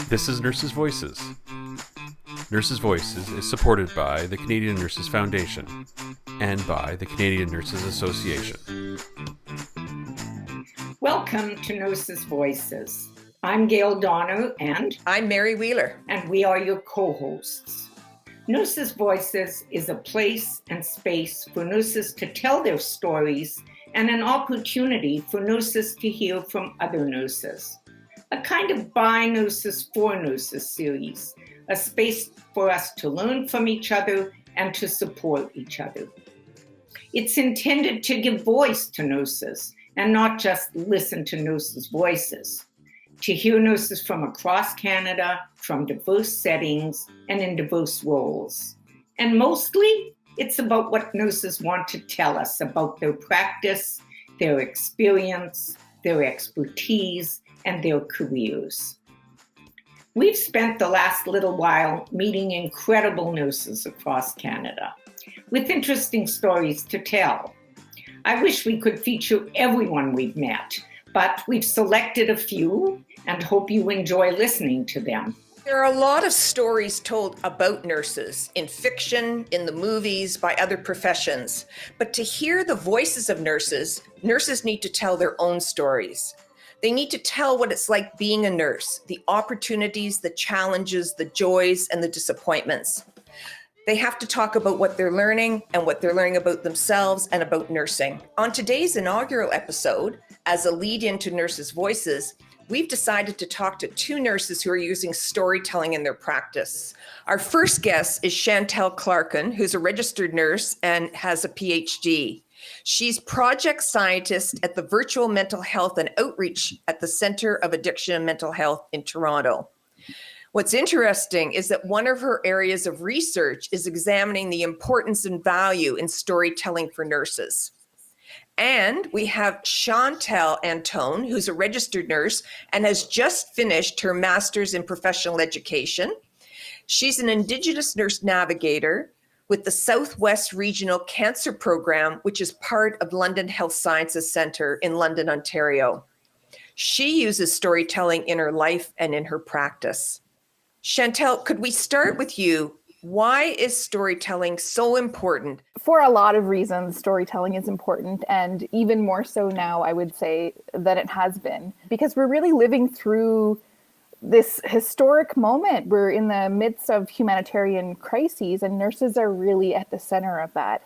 This is Nurses' Voices. Nurses' Voices is supported by the Canadian Nurses Foundation and by the Canadian Nurses Association. Welcome to Nurses' Voices. I'm Gail Donner and I'm Mary Wheeler. And we are your co-hosts. Nurses' Voices is a place and space for nurses to tell their stories and an opportunity for nurses to hear from other nurses. A kind of by nurses for nurses series, a space for us to learn from each other and to support each other. It's intended to give voice to nurses and not just listen to nurses' voices, to hear nurses from across Canada, from diverse settings and in diverse roles. And mostly, it's about what nurses want to tell us about their practice, their experience, their expertise, and their careers. We've spent the last little while meeting incredible nurses across Canada with interesting stories to tell. I wish we could feature everyone we've met, but we've selected a few and hope you enjoy listening to them. There are a lot of stories told about nurses in fiction, in the movies, by other professions. But to hear the voices of nurses need to tell their own stories. They need to tell what it's like being a nurse, the opportunities, the challenges, the joys, and the disappointments. They have to talk about what they're learning and what they're learning about themselves and about nursing. On today's inaugural episode, as a lead-in to Nurses' Voices, we've decided to talk to two nurses who are using storytelling in their practice. Our first guest is Chantel Clarkin, who's a registered nurse and has a PhD. She's project scientist at the Virtual Mental Health and Outreach at the Centre of Addiction and Mental Health in Toronto. What's interesting is that one of her areas of research is examining the importance and value in storytelling for nurses. And we have Chantel Antone, who's a registered nurse and has just finished her master's in professional education. She's an indigenous nurse navigator with the Southwest Regional Cancer Program, which is part of London Health Sciences Centre in London, Ontario. She uses storytelling in her life and in her practice. Chantel, could we start with you? Why is storytelling so important? For a lot of reasons, storytelling is important, and even more so now, I would say, than it has been, because we're really living through this historic moment. We're in the midst of humanitarian crises, and nurses are really at the center of that.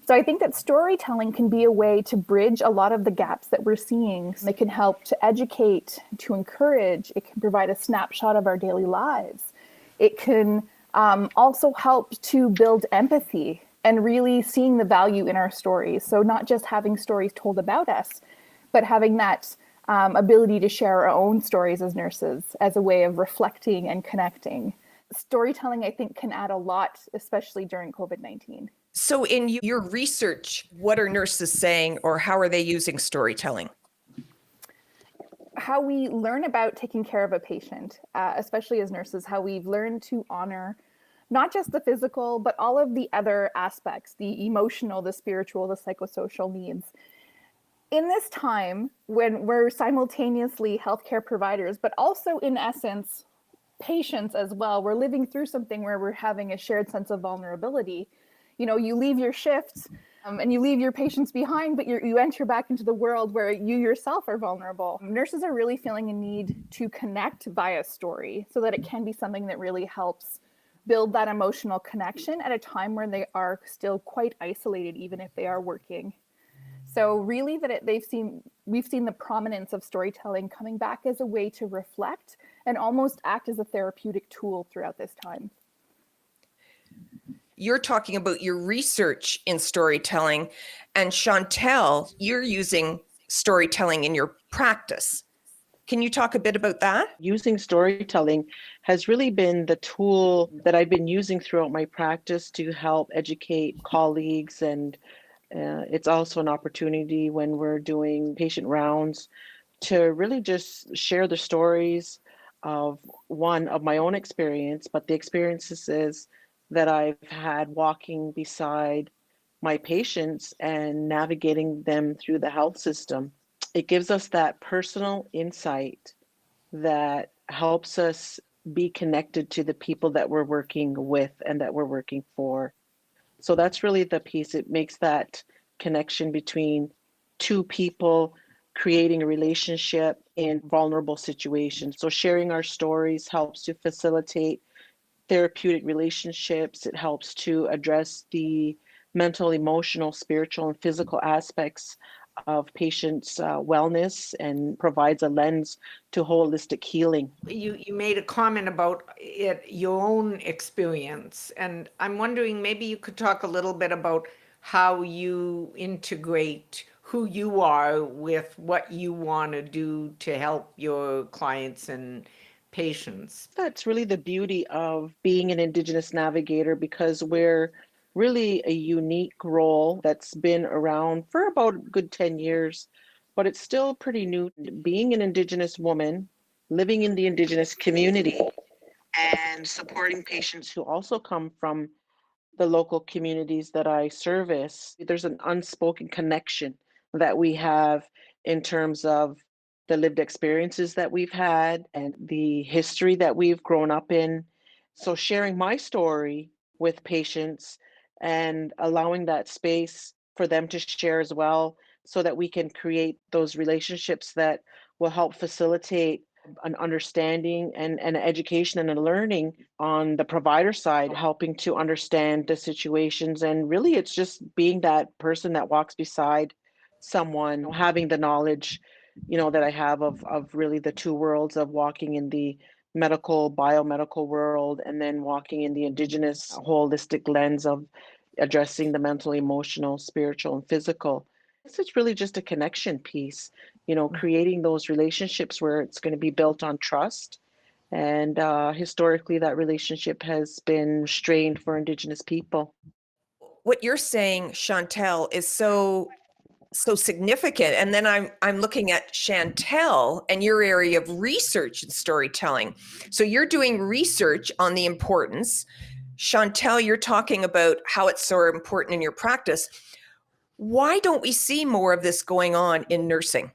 So I think that storytelling can be a way to bridge a lot of the gaps that we're seeing. It can help to educate, to encourage. It can provide a snapshot of our daily lives. It can also help to build empathy and really seeing the value in our stories. So not just having stories told about us, but having that ability to share our own stories as nurses as a way of reflecting and connecting. Storytelling, I think, can add a lot, especially during COVID-19. So in your research, what are nurses saying, or how are they using storytelling? How we learn about taking care of a patient, especially as nurses, how we've learned to honor not just the physical, but all of the other aspects, the emotional, the spiritual, the psychosocial needs. In this time when we're simultaneously healthcare providers, but also in essence, patients as well, we're living through something where we're having a shared sense of vulnerability. You know, you leave your shifts and you leave your patients behind, but you enter back into the world where you yourself are vulnerable. Nurses are really feeling a need to connect via story so that it can be something that really helps build that emotional connection at a time where they are still quite isolated, even if they are working. So really we've seen the prominence of storytelling coming back as a way to reflect and almost act as a therapeutic tool throughout this time. You're talking about your research in storytelling, and Chantel, you're using storytelling in your practice. Can you talk a bit about that? Using storytelling has really been the tool that I've been using throughout my practice to help educate colleagues, and it's also an opportunity when we're doing patient rounds to really just share the stories of my own experience, but the experiences that I've had walking beside my patients and navigating them through the health system. It gives us that personal insight that helps us be connected to the people that we're working with and that we're working for. So that's really the piece. It makes that connection between two people creating a relationship in vulnerable situations. So sharing our stories helps to facilitate therapeutic relationships. It helps to address the mental, emotional, spiritual, and physical aspects of patients' wellness and provides a lens to holistic healing. You made a comment about it, your own experience, and I'm wondering maybe you could talk a little bit about how you integrate who you are with what you want to do to help your clients and patients. That's really the beauty of being an Indigenous navigator because we're really a unique role that's been around for about a good 10 years, but it's still pretty new. Being an Indigenous woman, living in the Indigenous community, and supporting patients who also come from the local communities that I service, there's an unspoken connection that we have in terms of the lived experiences that we've had and the history that we've grown up in. So, sharing my story with patients and allowing that space for them to share as well, so that we can create those relationships that will help facilitate an understanding and an education and a learning on the provider side, helping to understand the situations. And really, it's just being that person that walks beside someone, having the knowledge, that I have of really the two worlds of walking in the medical, biomedical world, and then walking in the Indigenous holistic lens of addressing the mental, emotional, spiritual, and physical. It's really just a connection piece, creating those relationships where it's going to be built on trust. And historically, that relationship has been strained for Indigenous people. What you're saying, Chantel, is so significant. And then I'm looking at Chantel and your area of research and storytelling. So you're doing research on the importance. Chantel, you're talking about how it's so important in your practice. Why don't we see more of this going on in nursing?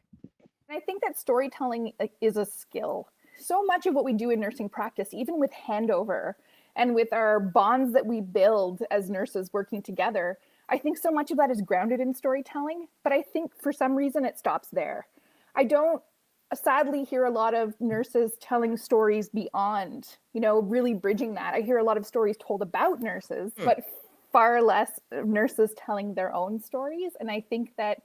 I think that storytelling is a skill. So much of what we do in nursing practice, even with handover and with our bonds that we build as nurses working together, I think so much of that is grounded in storytelling, but I think for some reason it stops there. I don't sadly hear a lot of nurses telling stories beyond, really bridging that. I hear a lot of stories told about nurses, but far less nurses telling their own stories. And I think that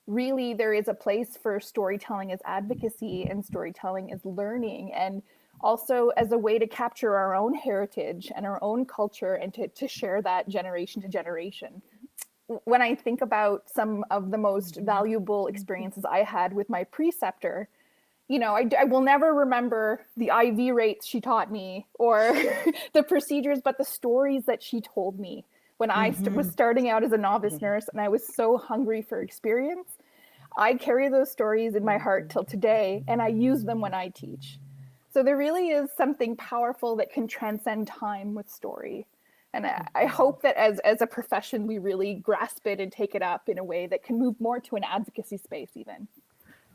really there is a place for storytelling as advocacy and storytelling as learning, and also as a way to capture our own heritage and our own culture and to share that generation to generation. When I think about some of the most valuable experiences I had with my preceptor, I will never remember the IV rates she taught me or the procedures, but the stories that she told me when I was starting out as a novice nurse and I was so hungry for experience. I carry those stories in my heart till today, and I use them when I teach. So there really is something powerful that can transcend time with story. And I hope that as a profession, we really grasp it and take it up in a way that can move more to an advocacy space even.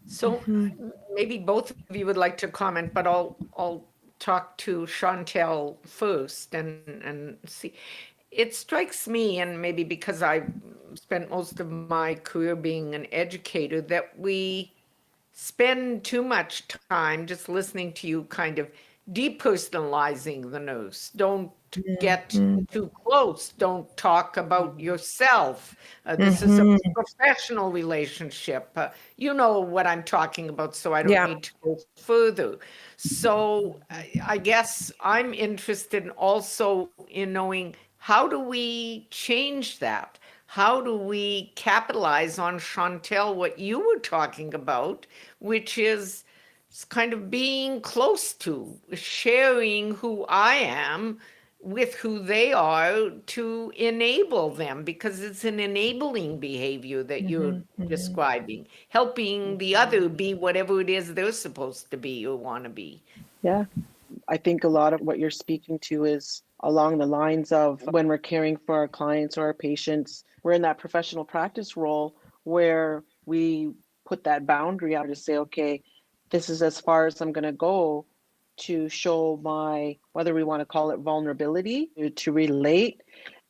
So maybe both of you would like to comment, but I'll talk to Chantel first and see. It strikes me, and maybe because I spent most of my career being an educator, that we spend too much time just listening to you kind of depersonalizing the nurse. Don't get too close. Don't talk about yourself. This is a professional relationship. You know what I'm talking about, so I don't Yeah. need to go further. So I guess I'm interested also in knowing, how do we change that? How do we capitalize on, Chantel, what you were talking about, which is kind of being close to, sharing who I am with who they are to enable them, because it's an enabling behavior that you're describing, helping the other be whatever it is they're supposed to be or want to be. Yeah, I think a lot of what you're speaking to is along the lines of when we're caring for our clients or our patients, we're in that professional practice role where we put that boundary out to say, okay, this is as far as I'm going to go to show my, whether we want to call it vulnerability, to relate.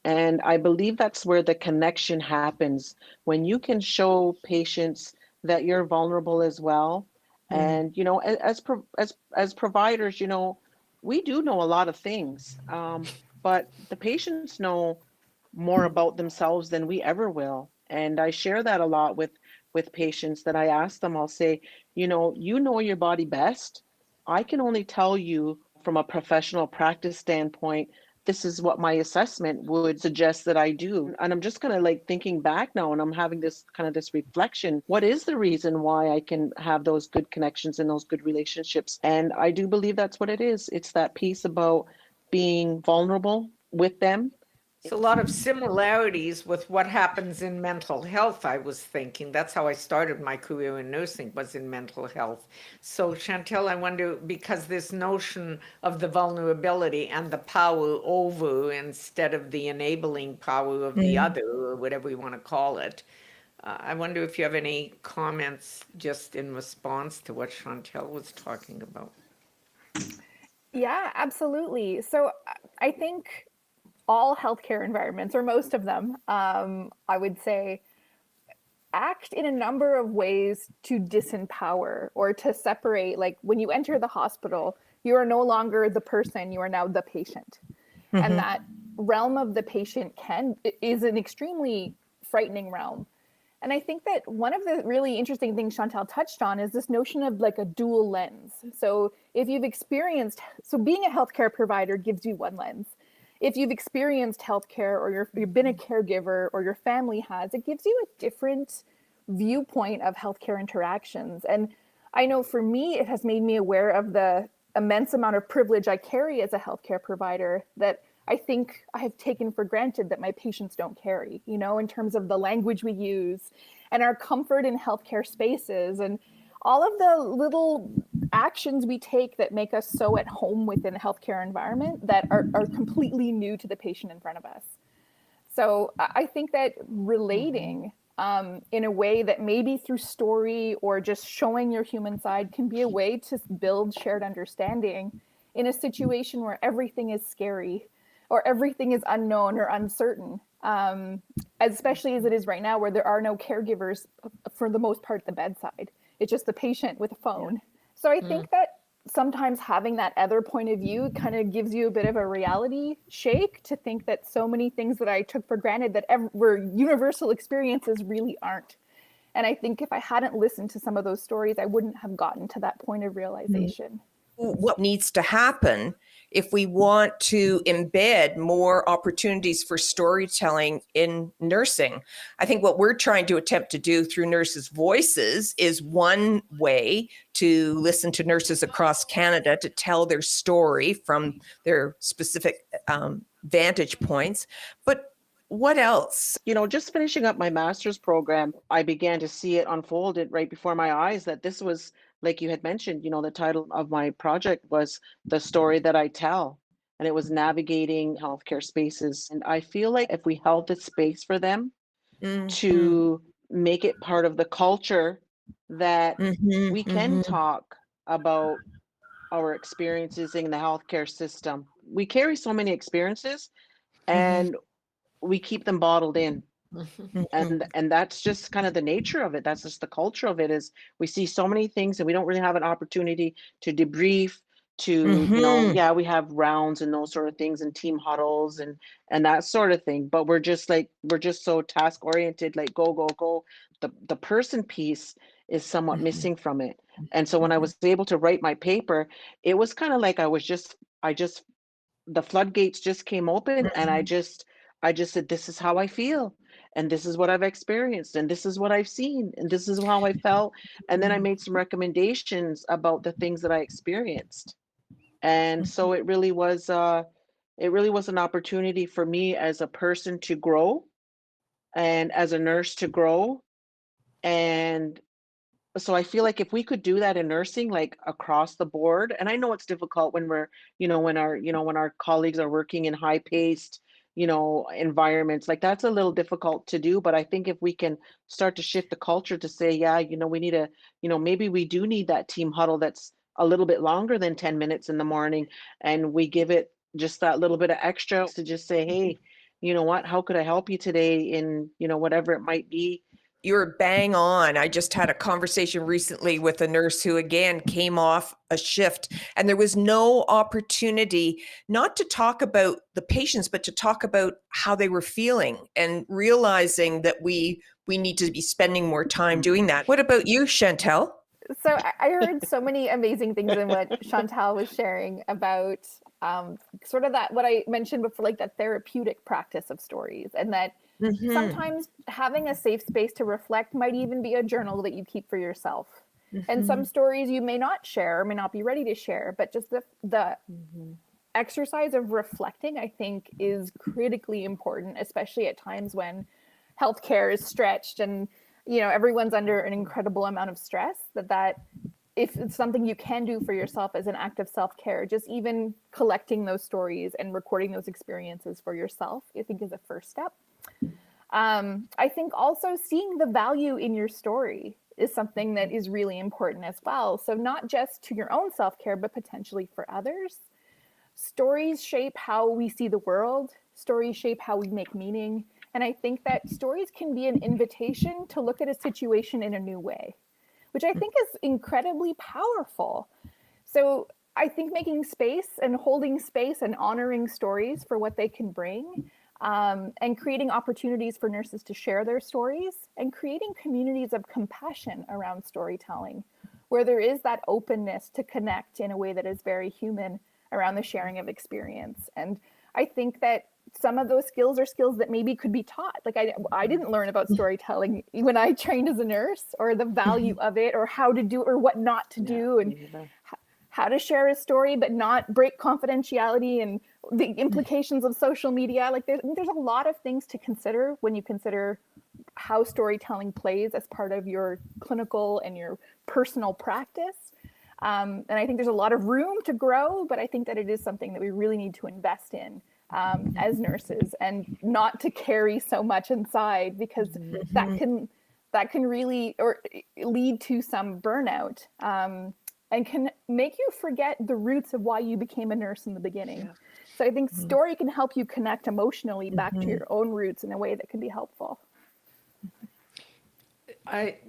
And I believe that's where the connection happens when you can show patients that you're vulnerable as well. And as providers, we do know a lot of things, but the patients know more about themselves than we ever will. And I share that a lot with patients that I ask them. I'll say, you know your body best. I can only tell you from a professional practice standpoint, this is what my assessment would suggest that I do. And I'm just kind of like thinking back now, and I'm having this kind of this reflection. What is the reason why I can have those good connections and those good relationships? And I do believe that's what it is. It's that piece about being vulnerable with them. It's a lot of similarities with what happens in mental health, I was thinking. That's how I started my career in nursing, was in mental health. So Chantel, I wonder, because this notion of the vulnerability and the power over instead of the enabling power of the other, or whatever you want to call it, I wonder if you have any comments just in response to what Chantel was talking about. Yeah, absolutely. So I think all healthcare environments, or most of them, I would say, act in a number of ways to disempower or to separate. Like when you enter the hospital, you are no longer the person, you are now the patient. And that realm of the patient is an extremely frightening realm. And I think that one of the really interesting things Chantal touched on is this notion of like a dual lens. So if you've experienced, so being a healthcare provider gives you one lens. If you've experienced healthcare, or you've been a caregiver, or your family has, it gives you a different viewpoint of healthcare interactions. And I know for me, it has made me aware of the immense amount of privilege I carry as a healthcare provider that I think I have taken for granted that my patients don't carry, in terms of the language we use and our comfort in healthcare spaces and all of the little actions we take that make us so at home within a healthcare environment that are completely new to the patient in front of us. So I think that relating in a way that maybe through story or just showing your human side can be a way to build shared understanding in a situation where everything is scary or everything is unknown or uncertain, especially as it is right now, where there are no caregivers for the most part at the bedside. It's just the patient with a phone. So I think that sometimes having that other point of view kind of gives you a bit of a reality shake to think that so many things that I took for granted that were universal experiences really aren't. And I think if I hadn't listened to some of those stories, I wouldn't have gotten to that point of realization. What needs to happen if we want to embed more opportunities for storytelling in nursing? I think what we're trying to attempt to do through Nurses' Voices is one way to listen to nurses across Canada to tell their story from their specific vantage points. But what else? Just finishing up my master's program, I began to see it unfolded right before my eyes that this was, like you had mentioned, the title of my project was The Story That I Tell, and it was navigating healthcare spaces. And I feel like if we held the space for them to make it part of the culture, that we can talk about our experiences in the healthcare system. We carry so many experiences and we keep them bottled in. And that's just kind of the nature of it. That's just the culture of it, is we see so many things and we don't really have an opportunity to debrief, to we have rounds and those sort of things and team huddles and that sort of thing, but we're just so task oriented, like go. The person piece is somewhat missing from it. And so when I was able to write my paper, it was kind of like the floodgates just came open, and I just said, this is how I feel, and this is what I've experienced, and this is what I've seen, and this is how I felt. And then I made some recommendations about the things that I experienced. And so it really was an opportunity for me as a person to grow and as a nurse to grow. And so I feel like if we could do that in nursing, like across the board, and I know it's difficult when we're, when our colleagues are working in high paced, environments. Like that's a little difficult to do, but I think if we can start to shift the culture to say, yeah, we need a, maybe we do need that team huddle that's a little bit longer than 10 minutes in the morning, and we give it just that little bit of extra to just say, hey, you know what, how could I help you today in, whatever it might be. You're bang on. I just had a conversation recently with a nurse who, again, came off a shift, and there was no opportunity not to talk about the patients, but to talk about how they were feeling, and realizing that we need to be spending more time doing that. What about you, Chantel? So I heard so many amazing things in what Chantal was sharing about sort of that, what I mentioned before, like that therapeutic practice of stories, and that sometimes having a safe space to reflect might even be a journal that you keep for yourself. And some stories you may not share, or may not be ready to share, but just the exercise of reflecting, I think, is critically important, especially at times when healthcare is stretched and everyone's under an incredible amount of stress. That if it's something you can do for yourself as an act of self-care, just even collecting those stories and recording those experiences for yourself, I think is a first step. I think also seeing the value in your story is something that is really important as well. So not just to your own self-care, but potentially for others. Stories shape how we see the world. Stories shape how we make meaning. And I think that stories can be an invitation to look at a situation in a new way, which I think is incredibly powerful. So I think making space and holding space and honoring stories for what they can bring, and creating opportunities for nurses to share their stories, and creating communities of compassion around storytelling, where there is that openness to connect in a way that is very human around the sharing of experience. And I think that some of those skills are skills that maybe could be taught. Like I didn't learn about storytelling when I trained as a nurse, or the value of it, or how to do, or what not to do, and how to share a story but not break confidentiality, and the implications of social media. Like there's a lot of things to consider when you consider how storytelling plays as part of your clinical and your personal practice. And I think there's a lot of room to grow, but I think that it is something that we really need to invest in as nurses, and not to carry so much inside, because that can really lead to some burnout, and can make you forget the roots of why you became a nurse in the beginning. Yeah. So I think story can help you connect emotionally back to your own roots in a way that can be helpful.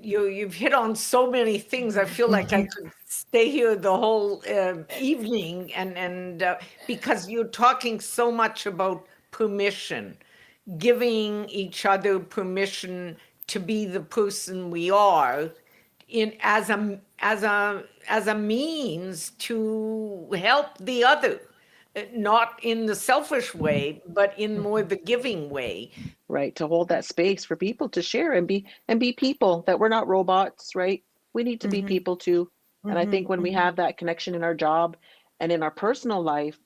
You've hit on so many things. I feel like I could stay here the whole evening, and because you're talking so much about permission, giving each other permission to be the person we are, as a means to help the other, not in the selfish way, but in more the giving way. Right, to hold that space for people to share and be people, that we're not robots, right? We need to be people too. And I think when we have that connection in our job and in our personal life,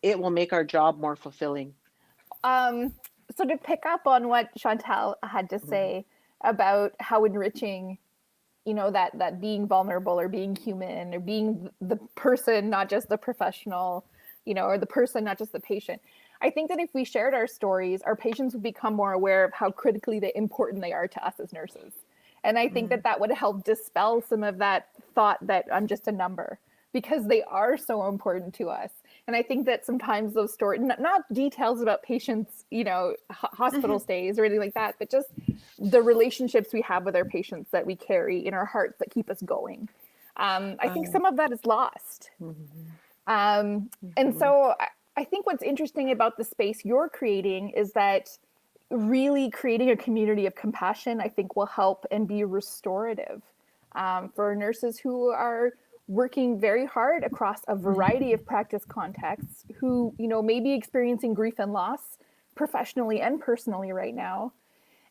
it will make our job more fulfilling. So to pick up on what Chantal had to say about how enriching, that being vulnerable, or being human, or being the person, not just the professional, or the person, not just the patient. I think that if we shared our stories, our patients would become more aware of how critically important they are to us as nurses. And I think that would help dispel some of that thought that I'm just a number, because they are so important to us. And I think that sometimes those stories, not details about patients, hospital stays or anything like that, but just the relationships we have with our patients that we carry in our hearts that keep us going. I think some of that is lost. And so I think what's interesting about the space you're creating is that really creating a community of compassion, I think, will help and be restorative for nurses who are working very hard across a variety of practice contexts, who, may be experiencing grief and loss professionally and personally right now.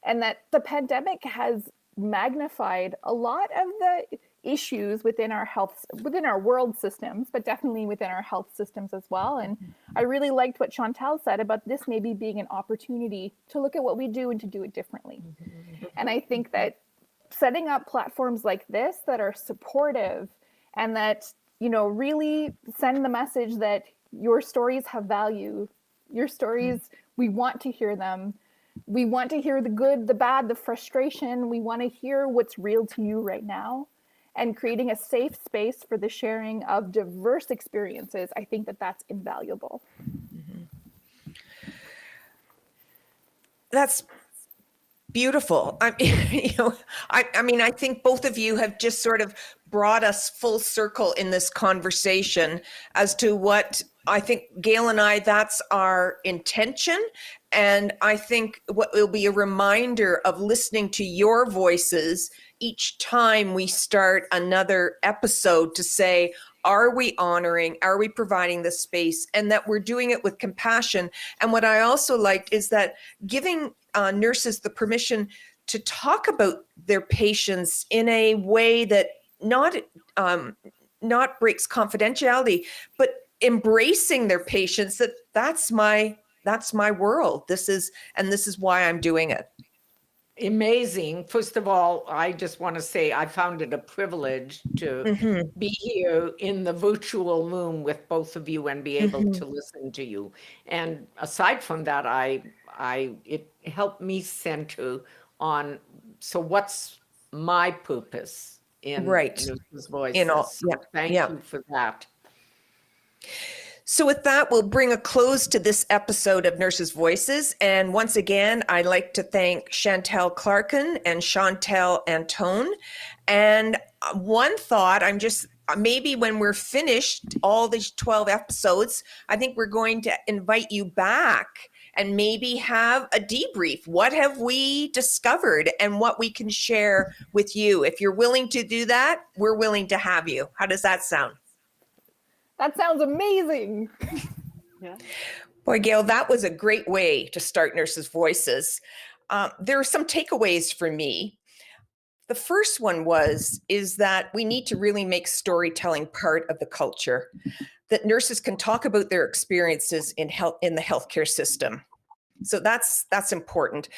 And that the pandemic has magnified a lot of the issues within our world systems, but definitely within our health systems as well. And I really liked what Chantal said about this maybe being an opportunity to look at what we do and to do it differently. And I think that setting up platforms like this that are supportive and that, really send the message that your stories have value, your stories We want to hear them. We want to hear the good, the bad, the frustration. We want to hear what's real to you right now. And creating a safe space for the sharing of diverse experiences, I think that that's invaluable. That's beautiful. I mean, I think both of you have just sort of brought us full circle in this conversation as to what I think Gail and I, that's our intention. And I think what will be a reminder of listening to your voices each time we start another episode to say, are we honoring, are we providing the space, and that we're doing it with compassion. And what I also liked is that giving nurses the permission to talk about their patients in a way that not breaks confidentiality, but embracing their patients, that's my world. This is why I'm doing it. Amazing. First of all, I just want to say I found it a privilege to be here in the virtual room with both of you and be able to listen to you. And aside from that, it helped me center on, so what's my purpose in Nurses' Voices? Thank you for that. So with that, we'll bring a close to this episode of Nurses' Voices. And once again, I'd like to thank Chantel Clarkin and Chantel Antone. And one thought, maybe when we're finished all these 12 episodes, I think we're going to invite you back and maybe have a debrief. What have we discovered and what we can share with you? If you're willing to do that, we're willing to have you. How does that sound? That sounds amazing. Yeah. Boy, Gail, that was a great way to start Nurses' Voices. There are some takeaways for me. The first one is that we need to really make storytelling part of the culture, that nurses can talk about their experiences in the healthcare system. So that's important.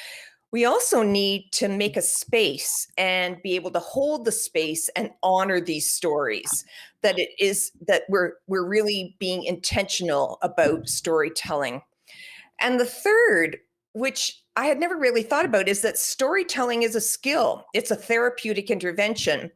We also need to make a space and be able to hold the space and honor these stories, that we're really being intentional about storytelling. And the third, which I had never really thought about, is that storytelling is a skill. It's a therapeutic intervention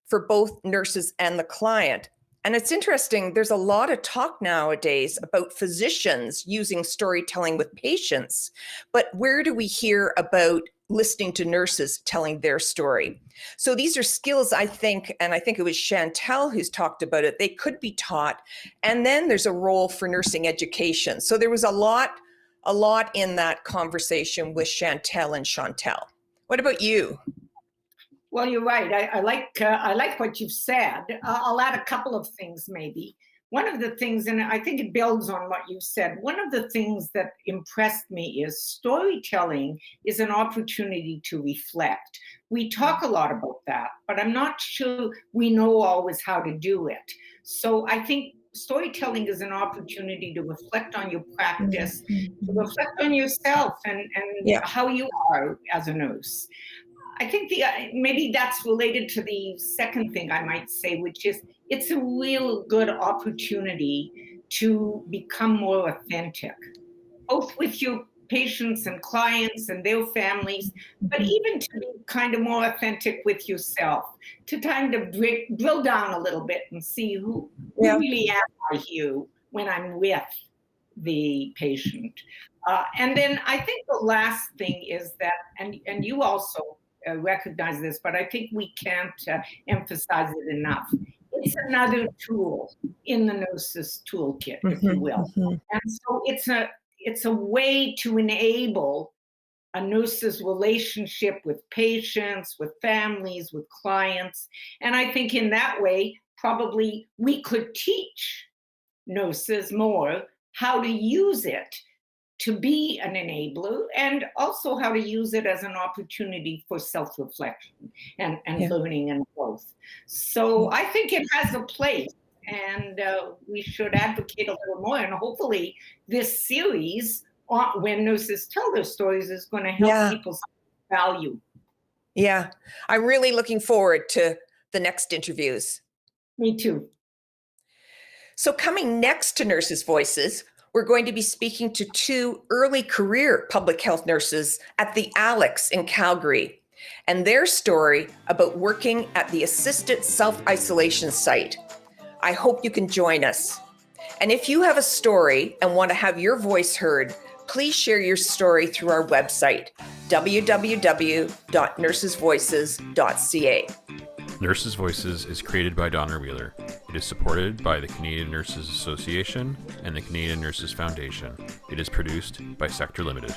for both nurses and the client. And it's interesting, there's a lot of talk nowadays about physicians using storytelling with patients, but where do we hear about listening to nurses telling their story? So these are skills, I think, and I think it was Chantel who's talked about it, they could be taught. And then there's a role for nursing education. So there was a lot in that conversation with Chantel and Chantel. What about you? Well, you're right. I like what you've said. I'll add a couple of things maybe. One of the things, and I think it builds on what you said, one of the things that impressed me is storytelling is an opportunity to reflect. We talk a lot about that, but I'm not sure we know always how to do it. So I think storytelling is an opportunity to reflect on your practice, to reflect on yourself and how you are as a nurse. I think maybe that's related to the second thing I might say, which is it's a real good opportunity to become more authentic, both with your patients and clients and their families, but even to be kind of more authentic with yourself, to kind of drill down a little bit and see who really am I here when I'm with the patient. And then I think the last thing is that, and you also recognize this, but I think we can't emphasize it enough. It's another tool in the nurse's toolkit, if you will. And so it's a way to enable a nurse's relationship with patients, with families, with clients. And I think in that way, probably we could teach nurses more how to use it to be an enabler, and also how to use it as an opportunity for self-reflection and learning and growth. So I think it has a place, and we should advocate a little more. And hopefully this series, when nurses tell their stories, is going to help people see value. Yeah, I'm really looking forward to the next interviews. Me too. So coming next to Nurses' Voices, we're going to be speaking to two early career public health nurses at the Alex in Calgary and their story about working at the assisted self-isolation site. I hope you can join us. And if you have a story and want to have your voice heard, please share your story through our website, www.nursesvoices.ca. Nurses Voices is created by Donna Wheeler. It is supported by the Canadian Nurses Association and the Canadian Nurses Foundation. It is produced by Sector Limited.